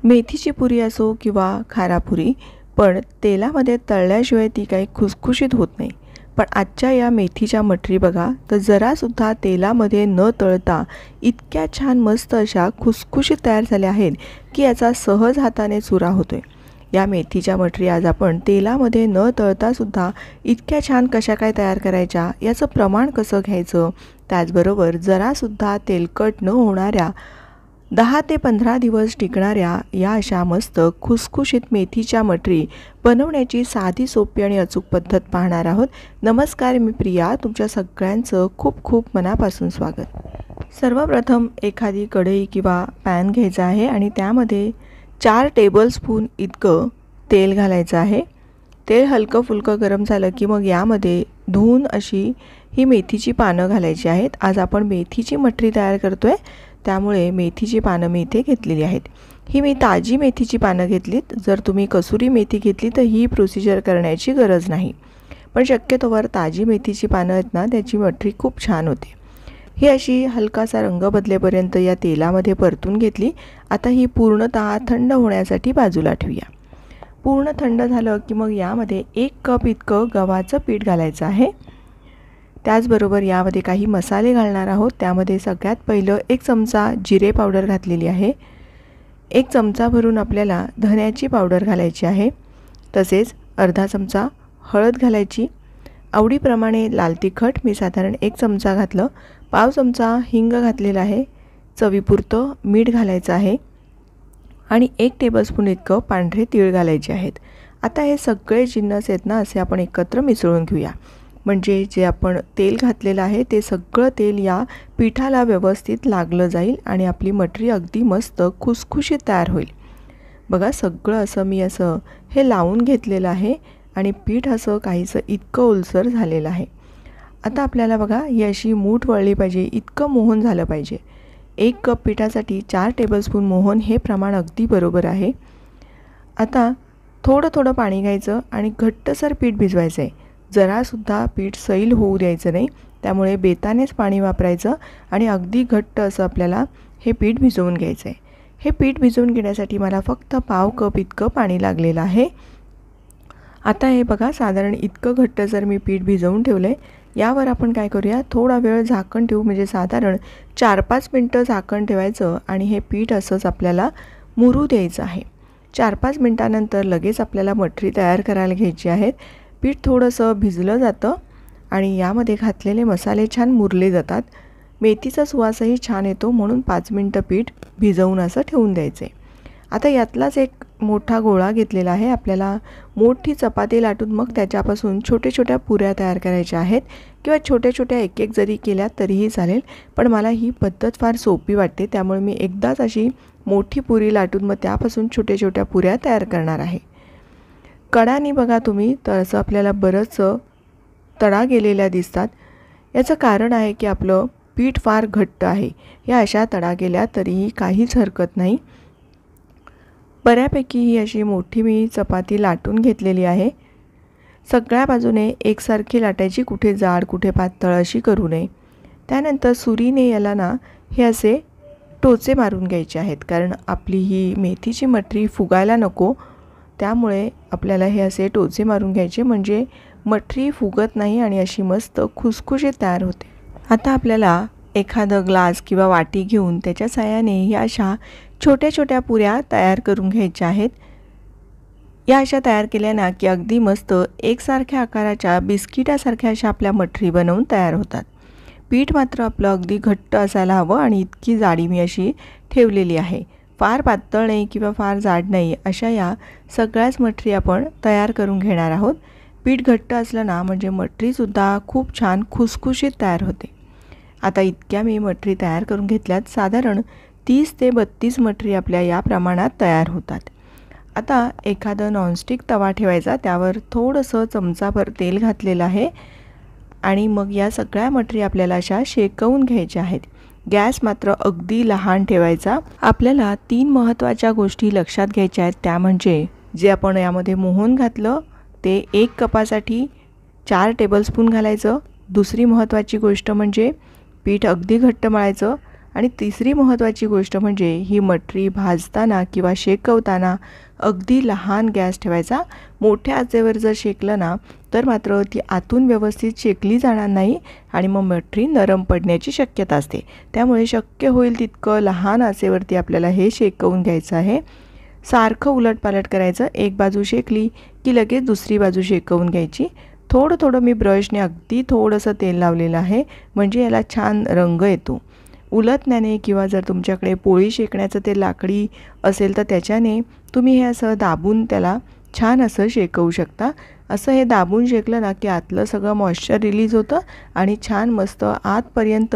मेथीची पुरी असो किंवा खारापुरी, पण तेलामध्ये तळल्याशिवाय ती काही खुसखुशीत होत नाही. पण आजच्या या मेथीच्या मटरी बघा, तर जरासुद्धा तेलामध्ये न तळता इतक्या छान मस्त अशा खुसखुशीत तयार झाल्या आहेत की याचा सहज हाताने चुरा होतोय. या मेथीच्या मटरी आज आपण तेलामध्ये न तळतासुद्धा इतक्या छान कशा काय तयार करायच्या, याचं प्रमाण कसं घ्यायचं, त्याचबरोबर जरासुद्धा तेलकट न होणाऱ्या 10 ते 15 दिवस टिकणाऱ्या या अशा मस्त खुसखुशीत मेथीच्या मटरी बनवण्याची साधी सोपी आणि अचूक पद्धत पाहणार आहोत. नमस्कार, मी प्रिया. तुमच्या सगळ्यांचं खूप खूप मनापासून स्वागत. सर्वप्रथम एखादी कढई किंवा पॅन घ्यायचा आहे आणि त्यामध्ये 4 टेबलस्पून इतकं तेल घालायचं आहे. तेल हलकं फुलकं गरम झालं की मग यामध्ये धुवून अशी ही मेथीची पानं घालायची आहेत. आज आपण मेथीची मटरी तयार करतोय, त्यामुळे मेथीची पानं मी इथे घेतलेली आहेत. ही मी ताजी मेथीची पानं घेतलीत. जर तुम्ही कसुरी मेथी घेतली तर ही प्रोसिजर करण्याची गरज नाही, पण शक्यतोवर ताजी मेथीची पानं आहेत ना, त्याची मटरी खूप छान होते. ही अशी हलकासा रंग बदलेपर्यंत या तेलामध्ये परतून घेतली. आता ही पूर्णतः थंड होण्यासाठी बाजूला ठेवूया. पूर्ण थंड झालं की मग यामध्ये 1 कप इतकं गव्हाचं पीठ घालायचं आहे. त्याचबरोबर यामध्ये काही मसाले घालणार आहोत. त्यामध्ये सगळ्यात पहिलं 1 चमचा जिरे पावडर घातलेली आहे. 1 चमचा भरून आपल्याला धण्याची पावडर घालायची आहे. तसेच अर्धा चमचा हळद घालायची. आवडीप्रमाणे लाल तिखट मी साधारण 1 चमचा घातलं. पाव चमचा हिंग घातलेला आहे. चवीपुरतं मीठ घालायचं आहे आणि 1 टेबलस्पून इतकं पांढरे तीळ घालायचे आहेत. आता हे सगळे जिन्नस आहेत ना, असे आपण एकत्र मिसळून घेऊया. म्हणजे जे आपण तेल घातलेलं आहे ते सगळं तेल या पिठाला व्यवस्थित लागलं जाईल आणि आपली मटरी अगदी मस्त खुसखुशीत तयार होईल. बघा, सगळं असं मी असं हे लावून घेतलेलं आहे आणि पीठ असं काहीसं इतकं ओलसर झालेलं आहे. आता आपल्याला बघा ही अशी मूठ वळली पाहिजे, इतकं मोहन झालं पाहिजे. 1 कप पिठासाठी 4 टेबलस्पून मोहन हे प्रमाण अगदी बरोबर आहे. आता थोडं थोडं पाणी घ्यायचं आणि घट्टसर पीठ भिजवायचं आहे. जरासुद्धा पीठ सैल होऊ द्यायचं नाही, त्यामुळे बेतानेच पाणी वापरायचं आणि अगदी घट्ट असं आपल्याला हे पीठ भिजवून घ्यायचं आहे. हे पीठ भिजवून घेण्यासाठी मला फक्त पाव कप इतकं पाणी लागलेलं आहे. आता हे बघा, साधारण इतकं घट्ट जर मी पीठ भिजवून ठेवलं आहे, यावर आपण काय करूया, थोडा वेळ झाकण ठेवू. म्हणजे साधारण 4-5 मिनटं झाकण ठेवायचं आणि हे पीठ असंच आपल्याला मुरू द्यायचं आहे. 4-5 मिनटानंतर लगेच आपल्याला मटरी तयार करायला घ्यायची आहेत. पीठ थोडंसं भिजलं जातं आणि यामध्ये घातलेले मसाले छान मुरले जातात. मेथीचा सुवासही छान येतो, म्हणून 5 मिनटं पीठ भिजवून असं ठेवून द्यायचं आहे. आता यातलाच एक मोठा गोळा घेतलेला आहे. आपल्याला मोठी चपाती लाटून मग त्याच्यापासून छोट्या छोट्या पुऱ्या तयार करायच्या आहेत किंवा छोट्या छोट्या एक एक जरी केल्या तरीही चालेल, पण मला ही पद्धत फार सोपी वाटते, त्यामुळे मी एकदाच अशी मोठी पुरी लाटून मग त्यापासून छोट्या छोट्या पुऱ्या तयार करणार आहे. कडानी बघा तुम्ही, तर असं आपल्याला बरंच तडा गेलेल्या दिसतात. याचं कारण आहे की आपलं पीठ फार घट्ट आहे. या अशा तडा गेल्या तरीही काहीच हरकत नाही. बऱ्यापैकी ही अशी मोठी मी चपाती लाटून घेतलेली आहे. सगळ्या बाजूने एकसारखी लाटायची, कुठे जाड कुठे पातळ अशी करू नये. त्यानंतर सुरीने याला ना हे असे टोचे मारून घ्यायचे आहेत, कारण आपली ही मेथीची मटरी फुगायला नको, त्यामुळे आपल्याला हे असे टोचे मारून घ्यायचे, म्हणजे मटरी फुगत नाही आणि अशी मस्त खुसखुशीत तयार होते. आता आपल्याला एखादं ग्लास किंवा वाटी घेऊन त्याच्या साहाय्याने ह्या अशा छोट्या छोट्या पुऱ्या तयार करून घ्यायच्या आहेत. या अशा तयार केल्या ना की अगदी मस्त एकसारख्या आकाराच्या बिस्किटासारख्या अशा आपल्या मटरी बनवून तयार होतात. पीठ मात्र आपलं अगदी घट्ट असायला हवं आणि इतकी जाडी मी अशी ठेवलेली आहे. फार पातळ नाही किंवा फार जाड नाही, अशा या सगळ्याच मटरी आपण तयार करून घेणार आहोत. पीठ घट्ट असलं ना म्हणजे मटरीसुद्धा खूप छान खुसखुशीत तयार होते. आता इतक्या मी मटरी तयार करून घेतल्यात. साधारण 30 ते 32 मटरी आपल्या या प्रमाणात तयार होतात. आता एखादं नॉनस्टिक तवा ठेवायचा, त्यावर थोडंसं चमचाभर तेल घातलेलं आहे आणि मग या सगळ्या मटरी आपल्याला अशा शेकवून घ्यायच्या आहेत. गॅस मात्र अगदी लहान ठेवायचा. आपल्याला 3 महत्त्वाच्या गोष्टी लक्षात घ्यायच्या आहेत. त्या म्हणजे जे आपण यामध्ये मोहन घातलं ते 1 कपासाठी 4 टेबलस्पून घालायचं. दुसरी महत्त्वाची गोष्ट म्हणजे पीठ अगदी घट्ट मळायचं आणि तिसरी महत्त्वाची गोष्ट म्हणजे ही मटरी भाजताना किंवा शेकवताना अगदी लहान गॅस ठेवायचा. मोठ्या आचेवर जर शेकलं ना तर मात्र ती आतून व्यवस्थित शेकली जाणार नाही आणि मग मटरी नरम पडण्याची शक्यता असते. त्यामुळे शक्य होईल तितकं लहान आचेवरती आपल्याला हे शेकवून घ्यायचं आहे. सारखं उलटपालट करायचं. एक बाजू शेकली की लगेच दुसरी बाजू शेकवून घ्यायची. थोडं थोडं मी ब्रशने अगदी थोडंसं तेल लावलेलं आहे म्हणजे याला छान रंग येतो. उलटण्याने किंवा जर तुमच्याकडे पोळी शेकण्याचं ते लाकडी असेल तर त्याच्याने तुम्ही हे असं दाबून त्याला छान असं शेकवू शकता. असं हे दाबून शेकलं ना की आतलं सगळं मॉइश्चर रिलीज होतं आणि छान मस्त आतपर्यंत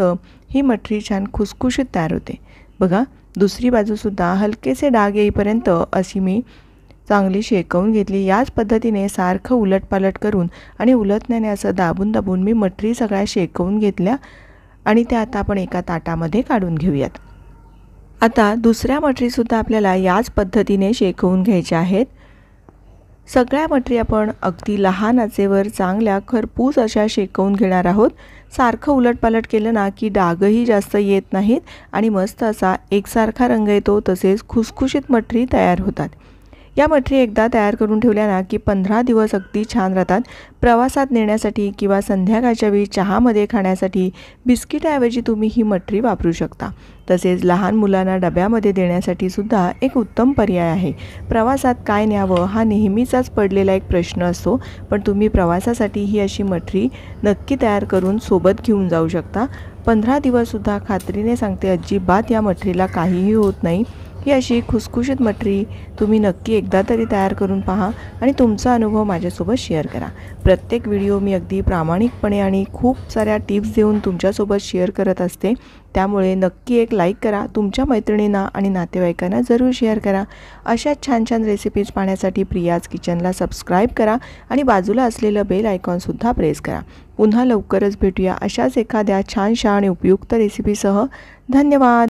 ही मटरी छान खुसखुशीत तयार होते. बघा दुसरी बाजूसुद्धा हलकेसे डाग येईपर्यंत अशी मी चांगली शेकवून घेतली. याच पद्धतीने सारखं उलटपालट करून आणि उलटण्याने असं दाबून दाबून मी मटरी सगळ्या शेकवून घेतल्या आणि त्या आता आपण एका ताटामध्ये काढून घेऊयात. आता दुसऱ्या मटरीसुद्धा आपल्याला याच पद्धतीने शेकवून घ्यायच्या आहेत. सगळ्या मटरी आपण अगदी लहान आचेवर चांगल्या खरपूस अशा शेकवून घेणार आहोत. सारखं उलटपालट केलं ना की डागही जास्त येत नाहीत आणि मस्त असा एकसारखा रंग येतो. तसेच खुसखुशीत मटरी तयार होतात. या मटरी एकदा तयार करून ठेवल्या ना की 15 दिवस अगदी छान राहतात. प्रवासात नेण्यासाठी किंवा संध्याकाळच्या वेळी चहामध्ये खाण्यासाठी बिस्किटाऐवजी तुम्ही ही मटरी वापरू शकता. तसेच लहान मुलांना डब्यामध्ये देण्यासाठी सुद्धा एक उत्तम पर्याय आहे. प्रवासात काय न्यावं हा नेहमीचाच पडलेला एक प्रश्न असतो, पण तुम्ही प्रवासासाठी ही अशी मटरी नक्की तयार करून सोबत घेऊन जाऊ शकता. 15 दिवससुद्धा खात्रीने सांगते अजिबात या मटरीला काहीही होत नाही. ही अशी खुसखुशीत मटरी तुम्ही नक्की एकदा तरी तयार करून पहा आणि तुमचा अनुभव माझ्यासोबत शेअर करा. प्रत्येक व्हिडिओ मी अगदी प्रामाणिकपणे आणि खूप साऱ्या टिप्स देऊन तुमच्यासोबत शेअर करत असते. त्यामुळे नक्की एक लाईक करा. तुमच्या मैत्रिणींना आणि नातेवाईकांना जरूर शेअर करा. अशा छान छान रेसिपीज पाहण्यासाठी प्रियाज किचनला सबस्क्राईब करा आणि बाजूला असलेलं बेल आयकॉनसुद्धा प्रेस करा. पुन्हा लवकरच भेटूया अशाच एखाद्या छानशा आणि उपयुक्त रेसिपीसह. धन्यवाद.